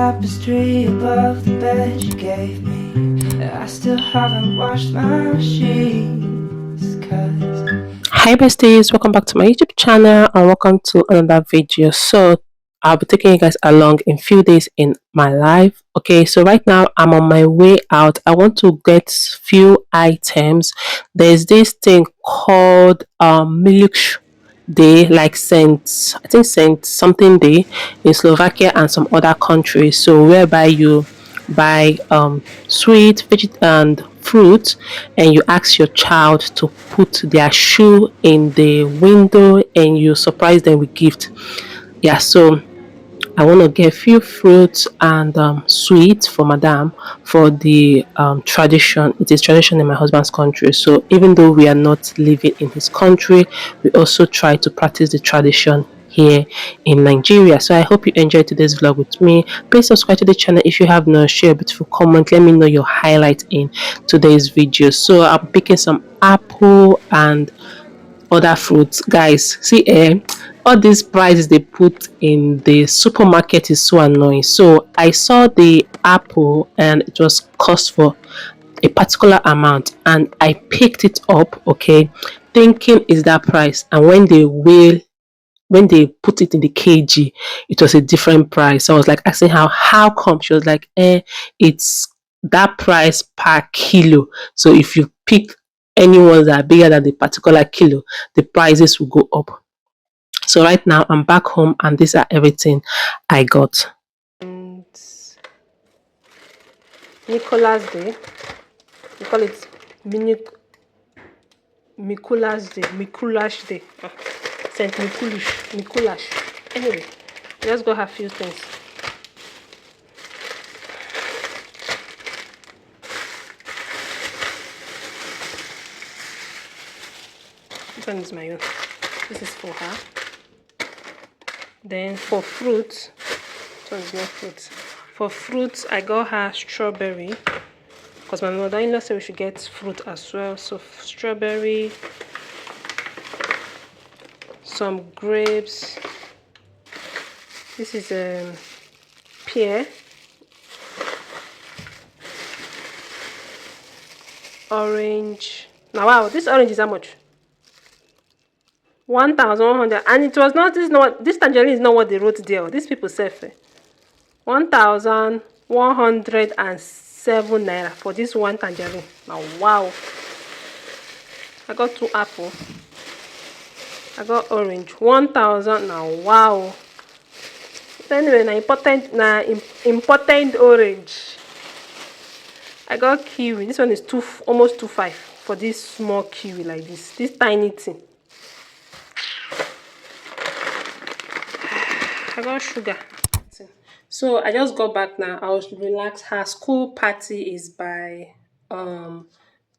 tapestry above the bed you gave me. I still haven't washed my sheets, 'cause Hi besties, welcome back to my YouTube channel and welcome to another video. So I'll be taking you guys along in few days in my life. Okay, so right now I'm on my way out. I want to get few items. There's this thing called Mikulaš day, like Saint something day in Slovakia and some other countries, so whereby you buy sweet veget and fruit and you ask your child to put their shoe in the window and you surprise them with gift. Yeah, so I want to get few fruits and sweets for madam for the tradition. It is tradition in my husband's country, so even though we are not living in his country, we also try to practice the tradition here in Nigeria. So I hope you enjoyed today's vlog with me. Please subscribe to the channel if you have not. Share a beautiful comment, let me know your highlight in today's video. So I'm picking some apple and other fruits. Guys, see, all these prices they put in the supermarket is so annoying. So I saw the apple and it was cost for a particular amount and I picked it up, okay, thinking is that price, and when they put it in the kg, it was a different price. So I was like asking how come. She was like, it's that price per kilo, so if you pick any ones that are bigger than the particular kilo, the prices will go up. So right now I'm back home and these are everything I got. And Mikulas Day, we call it Mikulas Day, Mikulash Day, Saint Mikulash. Anyway, let's go have a few things. This one is my own. This is for her. Then for fruits, this one is not fruits. For fruits, I got her strawberry because my mother-in-law said we should get fruit as well. So strawberry, some grapes. This is a pear, orange. Now wow, this orange is how much? 1,100, and it was not this tangerine is not what they wrote there. These people said 1,107 naira for this one tangerine. Now wow, I got 2 apple, I got orange, 1,000. Now wow. Anyway, important orange. I got kiwi. This one is almost 2.5 for this small kiwi like this tiny thing. I got sugar. So I just got back now. I was relaxed. Her school party is by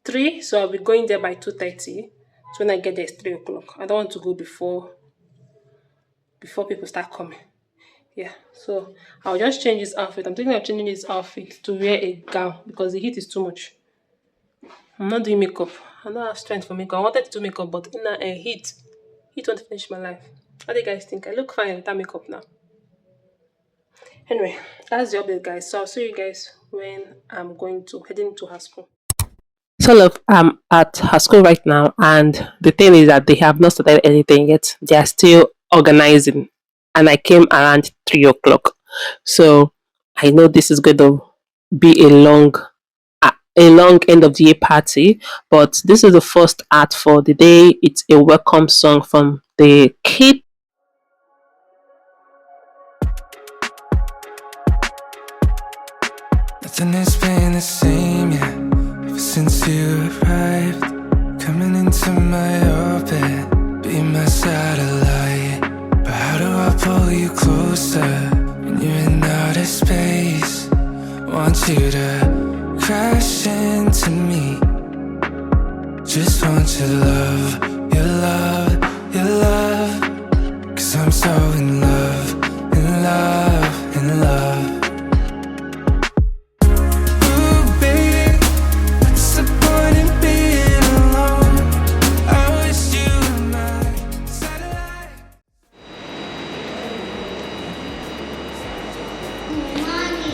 3, so I'll be going there by 2:30. So when I get there it's 3 o'clock. I don't want to go before people start coming. Yeah, so I'll just change this outfit. I'm thinking of changing this outfit to wear a gown because the heat is too much. I'm not doing makeup. I don't have strength for makeup. I wanted to do makeup, but in a heat won't finish my life. What do you guys think? I look fine without makeup now. Anyway, that's the update, guys. So I'll see you guys when I'm heading to her school. So look, I'm at her school right now, and the thing is that they have not started anything yet. They are still organizing, and I came around 3 o'clock. So I know this is going to be a long end of the year party, but this is the first act for the day. It's a welcome song from the kid. Nothing has been the same, yeah, ever since you arrived. Coming into my orbit, be my satellite. But how do I pull you closer when you're in outer space? Want you to crash into me. Just want your love, your love, your love. 'Cause I'm so in love, in love, in love. Money.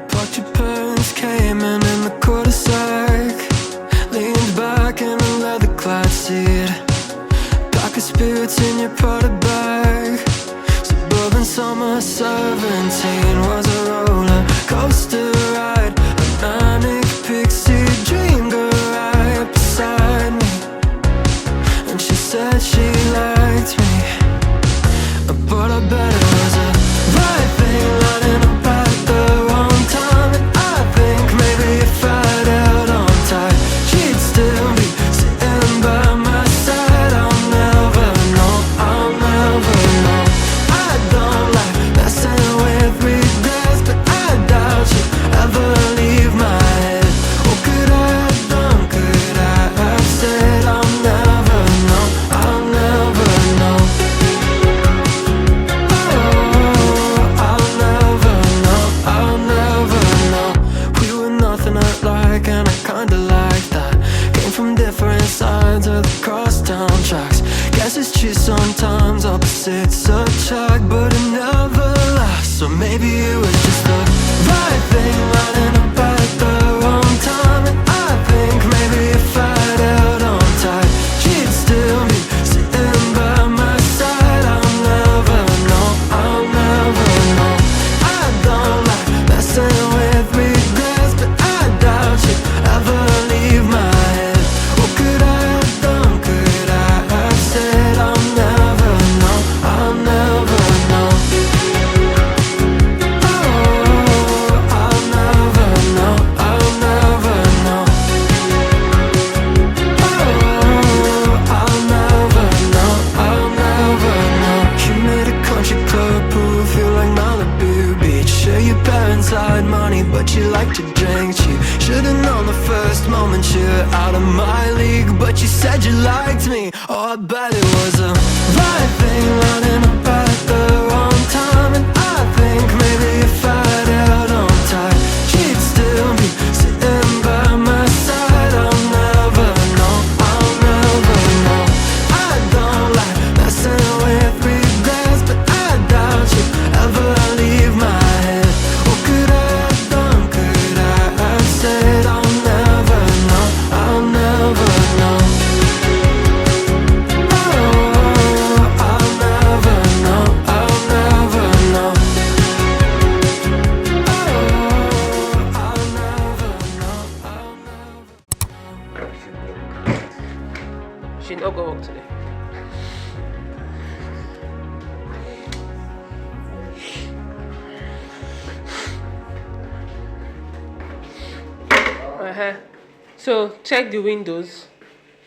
But your parents came in the cul-de-sac, leaned back in a leather-clad seat, pack of spirits in your Prada bag. Suburban summer 17 was a roller coaster ride, a manic pixie dream girl right beside me, and she said she liked me, but I bet it was a right thing lining up at the wrong time. And I think maybe if I'd held on tight, she'd still be sitting by my side. I'll never know, I'll never know. I don't like messing with regrets, but I doubt you'd ever leave my head. What could I have done, could I have said? I'll never know, I'll never know. And I kinda like that. Came from different sides of the crosstown tracks. Guess it's true sometimes opposites attract, but it never lasts. So maybe it was just the right thing lining up at the wrong time. And I think maybe if I'd held on tight, she'd still be sitting by my side. I'll never know, I'll never know. I don't like messing with regrets, but I doubt you ever leave my head. What could I have done, could I have said? I'll never know, I'll never know. Oh, I'll never know, I'll never know. Oh, I'll never know, I'll never know. You made a country club pool feel like Malibu Beach. Sure, your parents had money, but you like to drink cheap. Should've known the first moment you're out of my league, but you said you liked me. Oh, I bet it was a right thing lining up at the wrong time. And I think maybe if I'd held on tight, she'd still be sitting by my side. I'll never know, I'll never know. I don't like messing with regrets, but I doubt you ever leave my head. What could I have done, could I have said? I'll never know, I'll never know. Oh, I'll never know, I'll never know. Oh, I'll never know, I'll never. She not go work today. So check the windows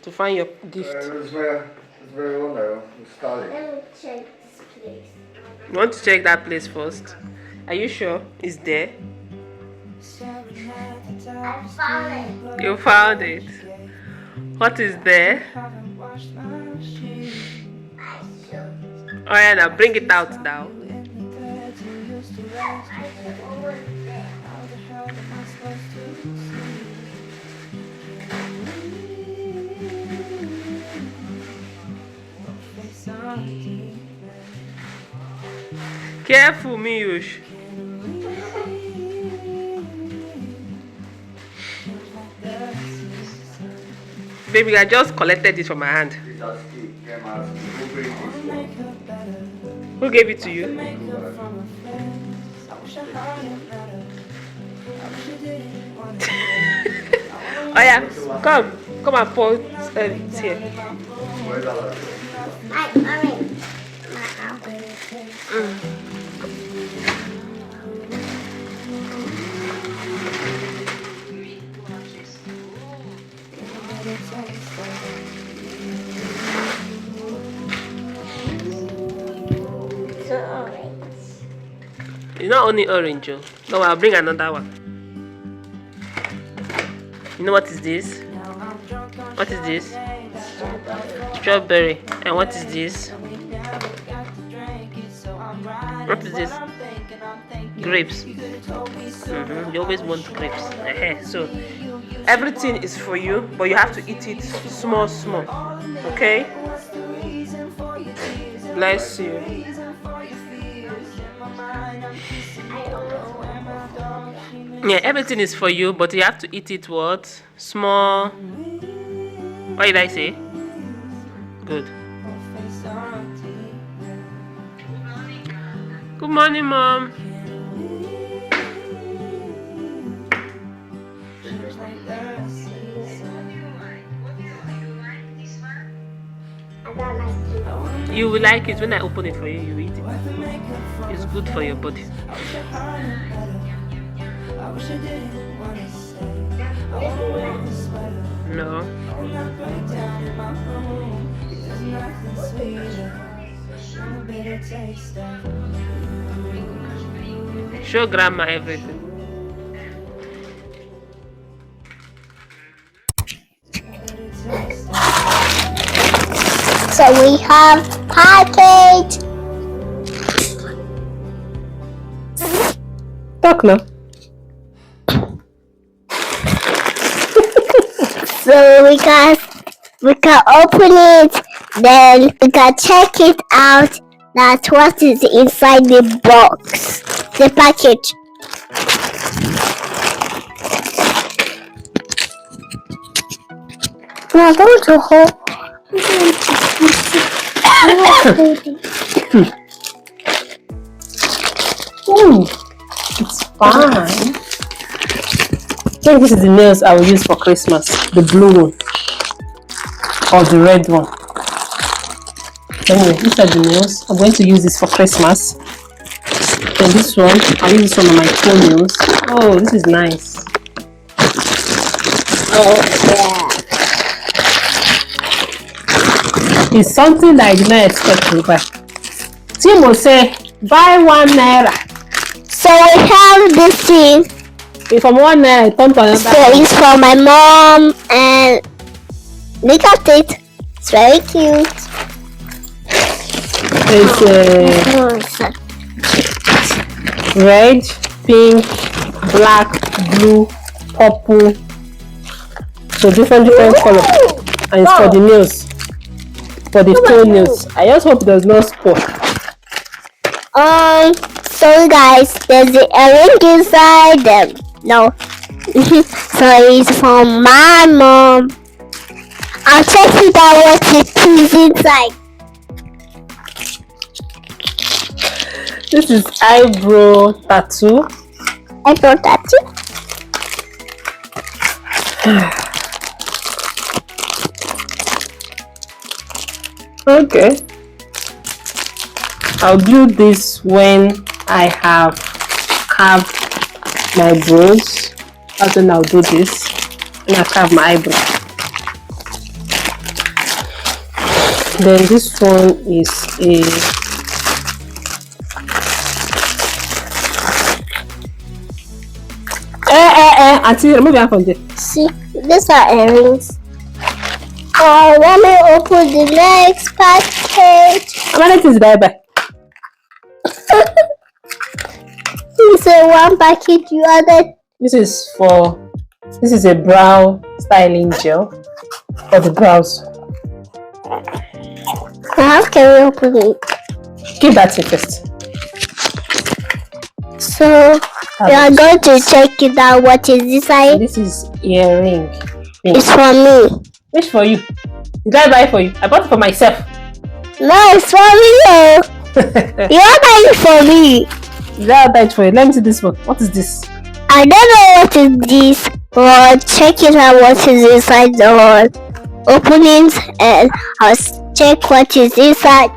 to find your gift. It's very well now. It's starting. Let me check this place. You want to check that place first? Are you sure it's there? I found it. You found it. What is there? Oh yeah, now bring it out now. Careful, Miyush. Baby, I just collected it from my hand. Who gave it to you? Oh yeah, come and pour it here. It's not only orange, oh. No, I'll bring another one. You know what is this? What is this? Strawberry. And what is this? What is this? Grapes. You always want grapes. So everything is for you, but you have to eat it small. Okay? bless you. Yeah, everything is for you, but you have to eat it what? Small. What did I say? Good. Good morning, Mom. You will like it when I open it for you. You eat it. It's good for your body. No. Show grandma everything. So we have package. Talk now. So we can open it, then we can check it out. That's what is inside the box, the package. We are going to hold. Ooh, it's fine. I think this is the nails I will use for Christmas. The blue one or the red one. Anyway, these are the nails. I'm going to use this for Christmas. Then this one, I'll use this one on my toenails. Oh, this is nice. Oh yeah. It's something that I did not expect to buy. Temu say, buy 1 naira. So we have this thing. If from 1 naira, it comes to another. So it's for my mom, and look at it. It's very cute. It's red, pink, black, blue, purple. So different colors. And it's for the nails. For the toenails. I just hope it does not spoil. So guys, there's the earring inside them. No. So it's for my mom. I'll check it out what it is inside. This is eyebrow tattoo. Eyebrow tattoo? Okay. I'll do this when I have carved my brows. That's when I'll do this. When I carve my eyebrow. Then this one is a Auntie, remove your hand from there. See, these are earrings. Let me open the next package. How many things did I buy? This is one package you added. This is a brow styling gel for the brows. How can we open it? Give that in first. So we are going to check it out. What is inside? This is earring. It's for me. Which for you? Did I buy it for you? I bought it for myself. No, it's for me. You are buying it for me. Did I buy it for you? Let me see this one. What is this? I don't know what is this, but check it out. What is inside the openings, and I'll check what is inside,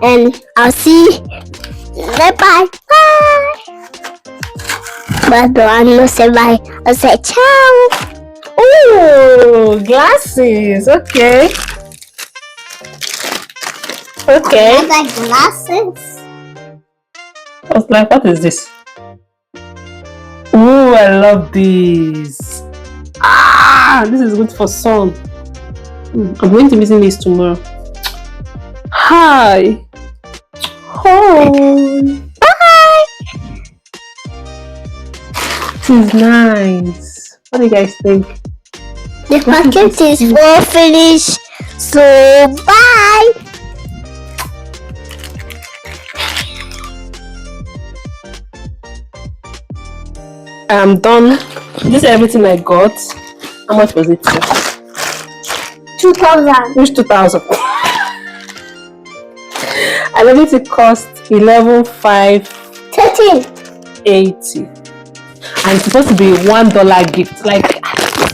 and I'll see. Bye bye. But no, I'm not say bye. I'll say ciao. Oh, glasses. Okay. Okay. I like glasses. I was like, what is this? Oh, I love these. This is good for sun. I'm going to be using this tomorrow. Hi. Oh. Bye. This is nice. What do you guys think? The packet is all finished. So bye. I'm done. This is everything I got. How much was it? 2,000. Which 2,000? I believe it cost 13. 11,580, and it's supposed to be $1 gift. Like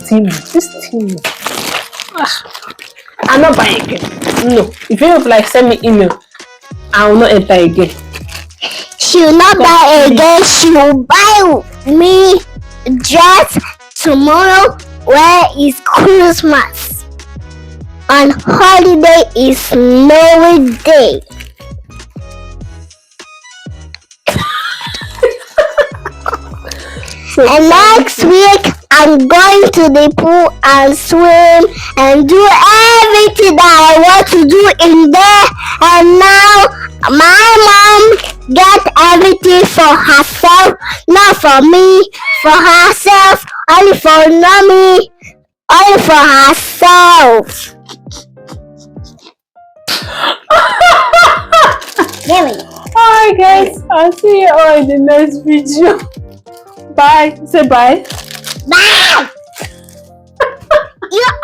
this thing. I'm not buying again. No, if you like send me email, I will not enter again. She will not buy again. She will buy me dress tomorrow. Where is Christmas? On holiday is snowy day. And next week I'm going to the pool and swim and do everything that I want to do in there. And now my mom get everything for herself, not for me, for herself, only for mommy, only for herself. There we go. Alright guys, I'll see you all in the next video. Bye. Say bye. Bye. You're